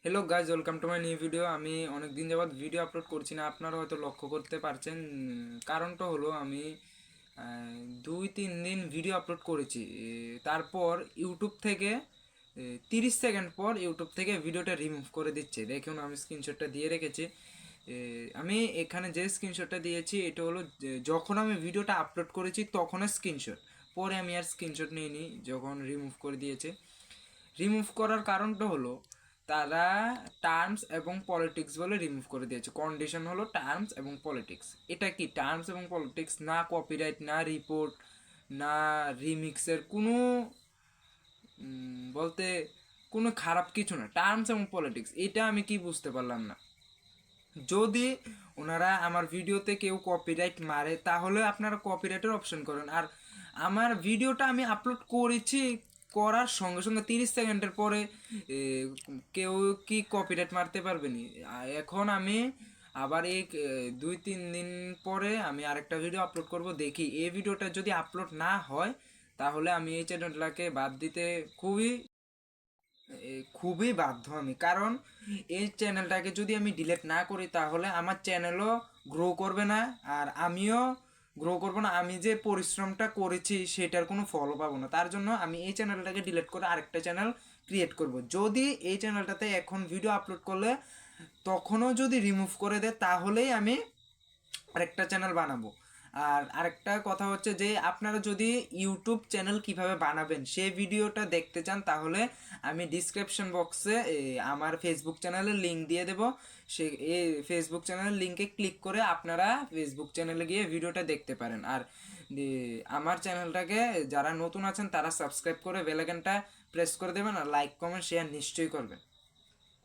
Hello guys, welcome to my new video. আমি অনেক দিন যাবৎ ভিডিও আপলোড করছি না, আপনারা হয়তো লক্ষ্য করতে পারছেন। কারণটা হলো আমি 2-3 দিন ভিডিও আপলোড করেছি, তারপর ইউটিউব থেকে 30 সেকেন্ড পর ইউটিউব থেকে ভিডিওটা রিমুভ করে দিচ্ছে। দেখুন, আমি স্ক্রিনশটটা দিয়ে রেখেছি। আমি এখানে যে স্ক্রিনশটটা দিয়েছি এটা হলো যখন আমি ভিডিওটা আপলোড করেছি তখনের স্ক্রিনশট। পরে আমি আর স্ক্রিনশট নিইনি যখন রিমুভ করে দিয়েছে। রিমুভ করার কারণটা হলো তারা টার্মস এবং পলিটিক্স বলে রিমুভ করে দিয়েছে। কন্ডিশন হলো টার্মস এবং পলিটিক্স। এটা কি টার্মস এবং পলিটিক্স? না কপিরাইট, না রিপোর্ট, না রিমিক্সের কোনো বলতে কোনো খারাপ কিছু না। টার্মস এবং পলিটিক্স, এটা আমি কি বুঝতে পারলাম না। যদি ওনারা আমার ভিডিওতে কেউ কপিরাইট মারে তাহলে আপনারা কপিরাইটের অপশন করেন। আর আমার ভিডিওটা আমি আপলোড করেছি, করার সঙ্গে সঙ্গে 30 সেকেন্ডের পরে এ, কেউ কি কপিরাইট মারতে পারবে নি? এখন আমি আবার এই 2-3 দিন পরে আমি আরেকটা ভিডিও আপলোড করব। দেখি এই ভিডিওটা যদি আপলোড না হয় তাহলে আমি এই চ্যানেলটাকে বাদ দিতে খুবই বাধ্য আমি। কারণ এই চ্যানেলটাকে যদি আমি ডিলিট না করি তাহলে আমার চ্যানেলও গ্রো করবে না, আর আমিও গ্রো করবো না। আমি যে পরিশ্রমটা করেছি সেটার কোনো ফলও পাবো না। তার জন্য আমি এই চ্যানেলটাকে ডিলিট করে আরেকটা চ্যানেল ক্রিয়েট করব। যদি এই চ্যানেলটাতে এখন ভিডিও আপলোড করলে তখনও যদি রিমুভ করে দেয় তাহলেই আমি আরেকটা চ্যানেল বানাবো। আর আরেকটা কথা হচ্ছে যে আপনারা যদি ইউটিউব চ্যানেল কিভাবে বানাবেন সেই ভিডিওটা দেখতে চান তাহলে আমি ডিসক্রিপশন বক্সে আমার ফেসবুক চ্যানেলের লিঙ্ক দিয়ে দেব। সে এই ফেসবুক চ্যানেলের লিঙ্কে ক্লিক করে আপনারা ফেসবুক চ্যানেলে গিয়ে ভিডিওটা দেখতে পারেন। আর আমার চ্যানেলটাকে যারা নতুন আছেন তারা সাবস্ক্রাইব করে বেল আইকনটা প্রেস করে দেবেন, আর লাইক কমেন্ট শেয়ার নিশ্চয়ই করবেন।